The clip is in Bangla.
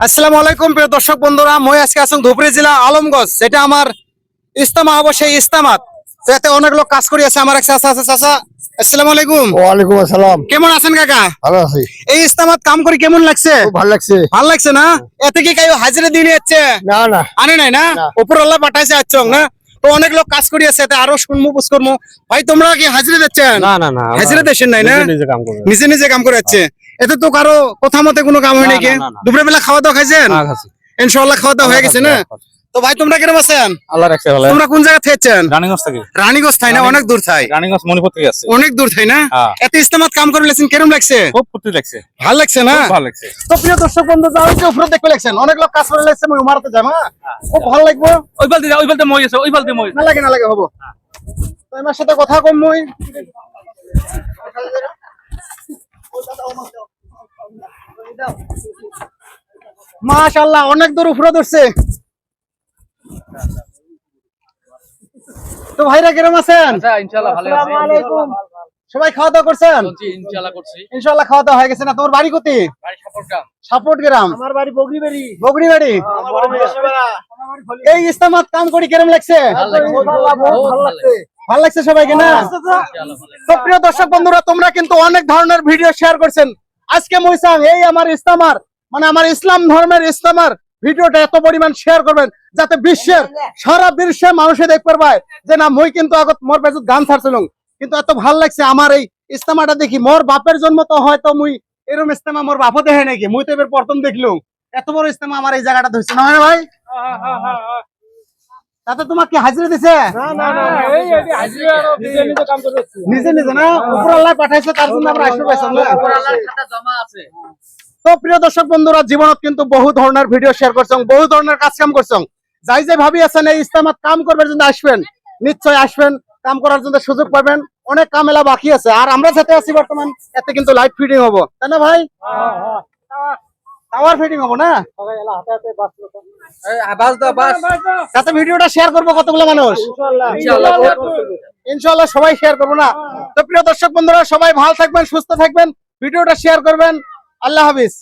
আসসালামু আলাইকুম প্রিয় দর্শক বন্ধুরা, মই আজকে আছি ধুবড়ী জেলা আলমগঞ্জ, যেটা আমার ইস্তেমা হবো সেই ইস্তেমাত। তো এতে অনেক লোক কাজ করি আছে। আমার এক চাচা আছে। চাচা আসসালামু আলাইকুম। ওয়ালাইকুম আসসালাম। কেমন আছেন কাকা? ভালো আছি। এই ইস্তেমাত কাম করে কেমন লাগছে? খুব ভালো লাগছে। ভালো লাগছে না? এতে কি কাউ হাজিরা দিয়ে যাচ্ছে? না না আনে নাই না, উপর আল্লাহ পাঠাইছে আচ্ছং না। তো অনেক লোক কাজ করি আছে, এতে আরো শুনবো বুঝ করবো। ভাই তোমরা কি হাজিরা দিচ্ছেন? না না না, হাজিরা দিচ্ছেন নাই না, নিজে কাম করবে। নিজে নিজে কাম করে যাচ্ছে। এতে তো কারো কথা মতে কোনো কাম হয় না, নাকি? না, না, না। দুপুরে বেলা খাওয়া দাওয়া খাইছেন? হ্যাঁ, খাচ্ছি। ইনশাআল্লাহ খাওয়া দাওয়া হয়ে গেছে না? তো ভাই তোমরা কিরকম আছেন? আল্লাহ রাখছে ভালো। তোমরা কোন জায়গা থেকেছেন? রানীগঞ্জ থেকে। রানীগঞ্জ থাই না? অনেক দূর থাই। রানীগঞ্জ মণিপুর থেকে আসছে। অনেক দূর থাই না? হ্যাঁ। এত ইস্তেমাত কাম করে লেছেন, কেরম লাগছে? খুব ফুর্তি লাগছে। ভালো লাগছে না? খুব ভালো লাগছে। তো প্রিয় দর্শক বন্ধু, যাও যে উপরে দেখতে লাগছেন, অনেক লোক কাজ করে লাগছে। মই উমারতে যাম, খুব ভালো লাগবে। ওই বালতি মই আছে, ওই বালতি মই। না লাগে হবো। তো আমার সাথে কথা কম মই। মাশাআল্লাহ, অনেক দূর উপরে ধরছে। তো ভাইরা কিরম আছেন? আচ্ছা, ইনশাআল্লাহ ভালো আছি। আসসালামু আলাইকুম। সবাই খাওয়া দাওয়া করছেন? জি, ইনশাআল্লাহ করছি। ইনশাআল্লাহ খাওয়া দাওয়া হয়ে গেছে না? তোমার বাড়ি কোথায়? বাড়ি সাপোর্ট গ্রাম। সাপোর্ট গ্রাম। আমার বাড়ি বগরিবাড়ি। বগড়ি বাড়ি। এই ইস্তেমাত কাম করি কেরম লাগছে? ভালো লাগছে। ভালো লাগছে। ভালো লাগছে সবাইকে না? তো প্রিয় দর্শক বন্ধুরা, তোমরা কিন্তু অনেক ধরনের ভিডিও শেয়ার করছেন। আজকে মই চাং এই আমার ইস্তেমার, মানে আমার ইসলাম ধর্মের ইস্তেমার ভিডিওটা এত পরিমাণ শেয়ার করবেন, যাতে বিশ্বের সারা বিশ্বে মানুষে দেখতে পায় যে না, মই কিন্তু আগত মোর বেজত গান ছাড়ছিলাম, কিন্তু এত ভাল লাগছে আমার এই ইস্তেমাটা দেখি। মোর বাপের জন্ম তো হয়তো মুই এরকম ইস্তেমা মোর বাপও দেখে নাকি, মুই তো এবার প্রথম দেখলুম। এত বড় ইস্তেমা আমার এই জায়গাটা ধরছে না ভাই? তাতে তোমাকে হাজিরা দিছে? নিজে নিজে না, উপর আল্লাহ পাঠাইছে, তার জন্য আমরা আসতে পাইছিলাম না। তো প্রিয় দর্শক বন্ধুরা, জীবনত কিন্তু বহু ধরনের ভিডিও শেয়ার করছেন, বহু ধরনের কাজ কাম করছেন। যাই যে ভাবি আছেন এই ইস্তেমাত কাম করবার জন্য আসবেন, নিশ্চয় আসবেন, কাম করার জন্য সুযোগ পাবেন। অনেক কামেলা বাকি আছে। আর আমরা যেতে আছি বর্তমান, এতে কিন্তু লাইট ফিটিং হবো, তাই না ভাই? টাওয়ার ফিটিং হবো না? তাতে ভিডিওটা শেয়ার করবো কতগুলো মানুষ? ইনশাআল্লাহ সবাই শেয়ার করবো না? তো প্রিয় দর্শক বন্ধুরা, সবাই ভালো থাকবেন, সুস্থ থাকবেন, ভিডিওটা শেয়ার করবেন। আল্লাহ হাফিজ।